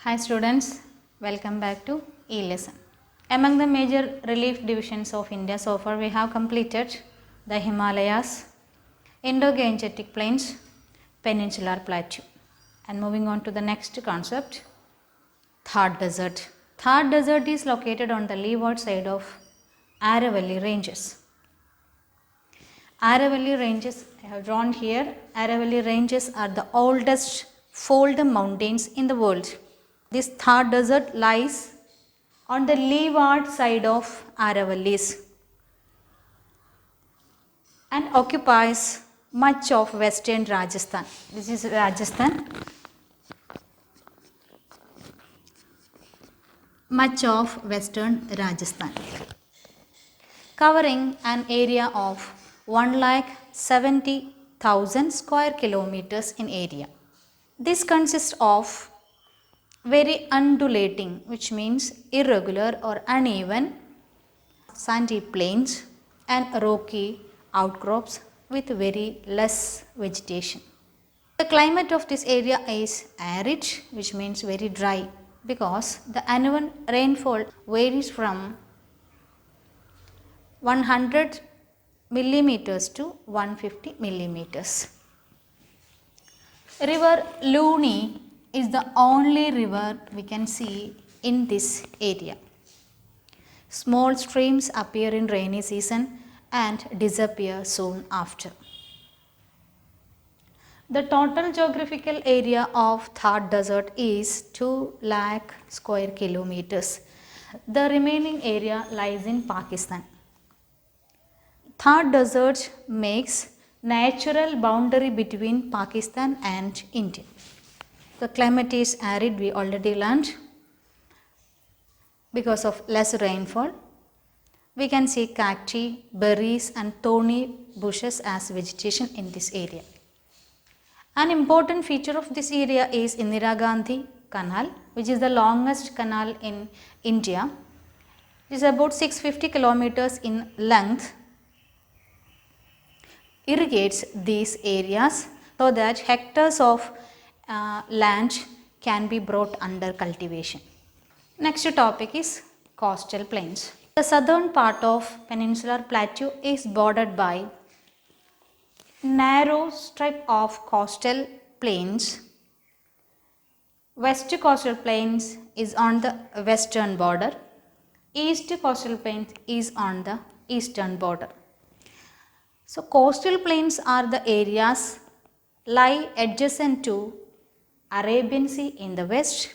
Hi students, welcome back to e-lesson. Among the major relief divisions of India, so far we have completed the Himalayas, Indo-Gangetic Plains, Peninsular Plateau. And moving on to the next concept, Thar Desert. Thar Desert is located on the leeward side of Aravalli Ranges. Aravalli Ranges, I have drawn here. Aravalli Ranges are the oldest fold mountains in the world. This Thar Desert lies on the leeward side of Aravallis and occupies much of western Rajasthan. This is Rajasthan. Much of western Rajasthan, covering an area of 1,70,000 square kilometers in area. This consists of very undulating, which means irregular or uneven sandy plains and rocky outcrops with very less vegetation. The climate of this area is arid, which means very dry, because the annual rainfall varies from 100 millimeters to 150 millimeters. River Luni is the only river we can see in this area. Small streams appear in rainy season and disappear soon after. The total geographical area of Thar Desert is 2 lakh square kilometers. The remaining area lies in Pakistan. Thar Desert makes natural boundary between Pakistan and India. The climate is arid, we already learned, because of less rainfall. We can see cacti, berries and thorny bushes as vegetation in this area. An important feature of this area is Indira Gandhi Canal, which is the longest canal in India. It is about 650 kilometers in length. Irrigates these areas so that hectares of land can be brought under cultivation. Next topic is coastal plains. The southern part of Peninsular Plateau is bordered by narrow strip of coastal plains. West coastal plains is on the western border. East coastal plains is on the eastern border. So coastal plains are the areas lie adjacent to Arabian Sea in the west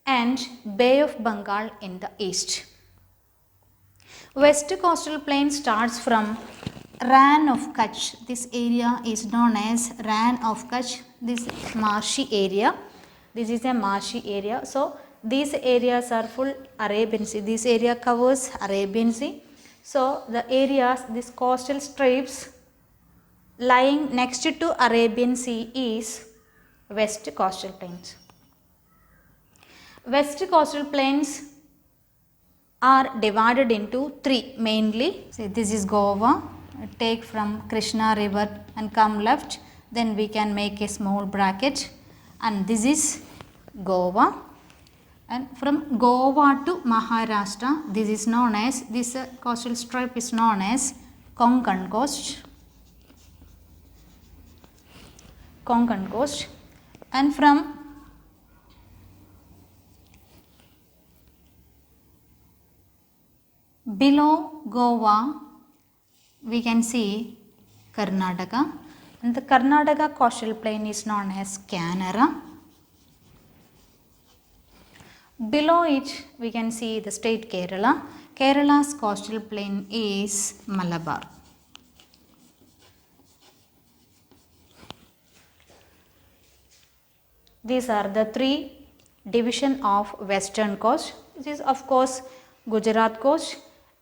and Bay of Bengal in the east. West coastal plain starts from Rann of Kutch. This area is known as Rann of Kutch. This marshy area. This is a marshy area. So these areas are full Arabian Sea. This area covers Arabian Sea. So the areas, these coastal strips lying next to Arabian Sea is West coastal plains. West coastal plains are divided into three mainly. Say this is Goa. Take from Krishna river and come left. Then we can make a small bracket. And this is Goa. And from Goa to Maharashtra, this is known as, this coastal strip is known as Konkan coast. Konkan coast. And from below Goa, we can see Karnataka. And the Karnataka coastal plain is known as Canara. Below it, we can see the state Kerala. Kerala's coastal plain is Malabar. These are the three divisions of western coast. This is of course Gujarat coast,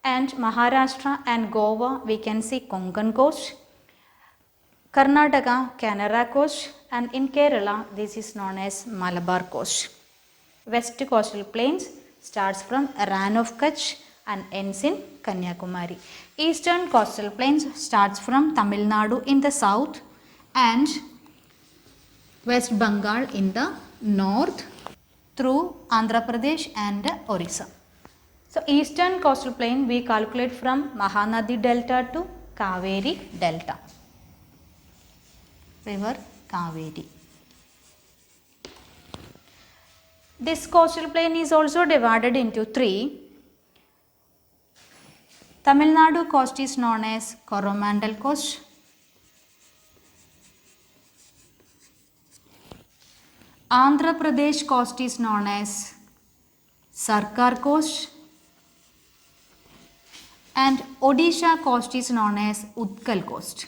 and Maharashtra and Goa we can see Konkan coast. Karnataka Canara coast, and in Kerala this is known as Malabar coast. West coastal plains starts from Rann of Kutch and ends in Kanyakumari. Eastern coastal plains starts from Tamil Nadu in the south and West Bengal in the north through Andhra Pradesh and Orissa. So eastern coastal plain we calculate from Mahanadi Delta to Kaveri Delta. River Kaveri. This coastal plain is also divided into three. Tamil Nadu coast is known as Coromandel coast. Andhra Pradesh coast is known as Sarkar coast. And Odisha coast is known as Utkal coast.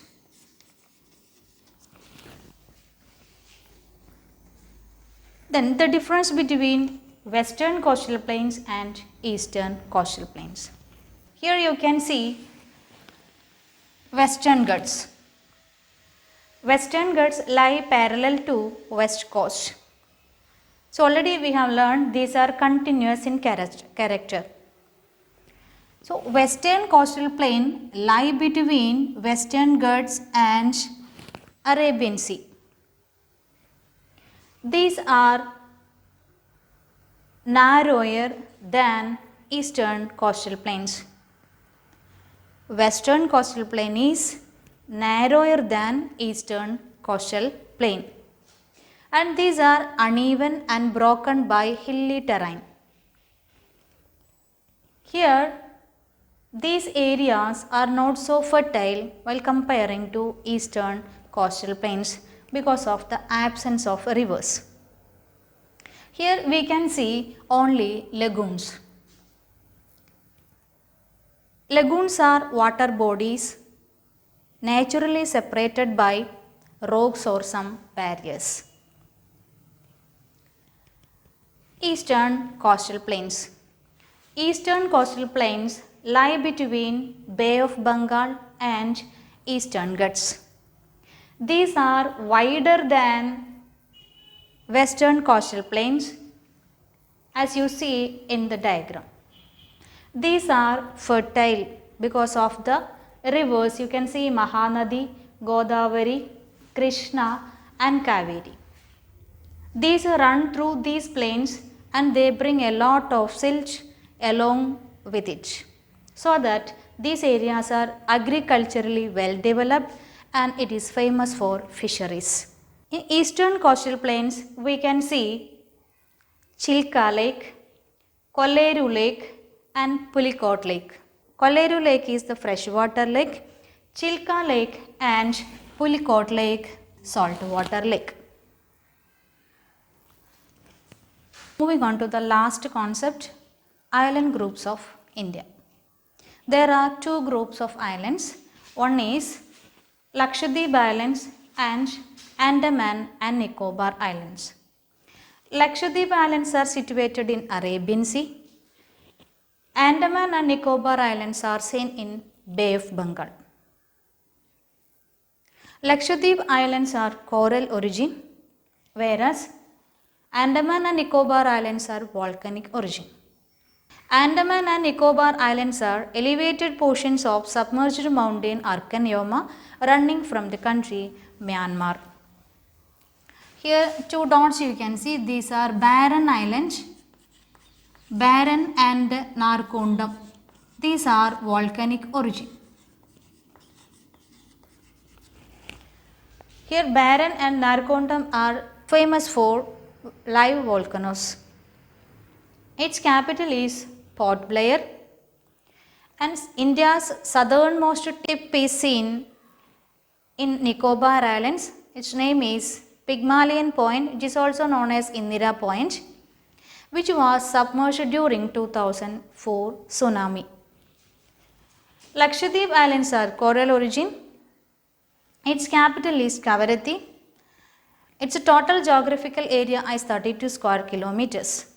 Then the difference between western coastal plains and eastern coastal plains. Here you can see Western Ghats. Western Ghats lie parallel to west coast. So already we have learned these are continuous in character. So western coastal plain lie between Western Ghats and Arabian Sea. These are narrower than eastern coastal plains. Western coastal plain is narrower than eastern coastal plain, and these are uneven and broken by hilly terrain. Here these areas are not so fertile while comparing to eastern coastal plains because of the absence of rivers. Here we can see only lagoons. Lagoons are water bodies naturally separated by rocks or some barriers. Eastern coastal plains. Eastern coastal plains lie between Bay of Bengal and Eastern Ghats. These are wider than western coastal plains as you see in the diagram. These are fertile because of the rivers. You can see Mahanadi, Godavari, Krishna and Kaveri. These run through these plains and they bring a lot of silt along with it, so that these areas are agriculturally well developed and it is famous for fisheries. In eastern coastal plains we can see Chilka Lake, Kolleru Lake and Pulikot Lake. Kolleru Lake is the freshwater lake, Chilka Lake and Pulikot Lake saltwater lake. Moving on to the last concept, island groups of India. There are two groups of islands. One is Lakshadweep Islands and Andaman and Nicobar Islands. Lakshadweep Islands are situated in Arabian Sea. Andaman and Nicobar Islands are seen in Bay of Bengal. Lakshadweep Islands are coral origin, whereas Andaman and Nicobar Islands are volcanic origin. Andaman and Nicobar Islands are elevated portions of submerged mountain Arkan running from the country Myanmar. Here two dots you can see, these are barren islands, Barren and Narkondam. These are volcanic origin. Here Barren and Narkondam are famous for live volcanoes. Its capital is Port Blair, and India's southernmost tip is seen in Nicobar Islands. Its name is Pygmalion Point, which is also known as Indira Point, which was submerged during 2004 tsunami. Lakshadweep Islands are coral origin. Its capital is Kavaratti. Its total geographical area is 32 square kilometers.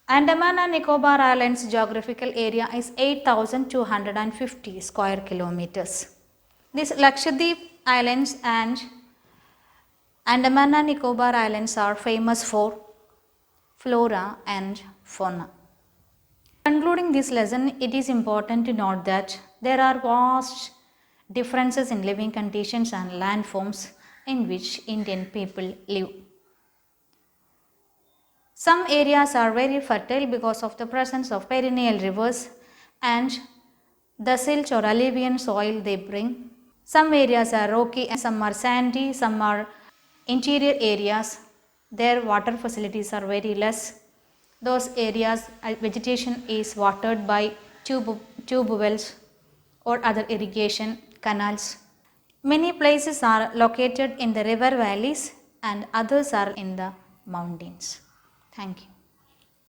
Andaman and Nicobar Islands geographical area is 8,250 square kilometers. These Lakshadweep Islands and Andaman and Nicobar Islands are famous for flora and fauna. Concluding this lesson, it is important to note that there are vast differences in living conditions and landforms in which Indian people live. Some areas are very fertile because of the presence of perennial rivers and the silt or alluvial soil they bring. Some areas are rocky and some are sandy, some are interior areas. Their water facilities are very less. Those areas vegetation is watered by tube wells or other irrigation canals. Many places are located in the river valleys and others are in the mountains. Thank you.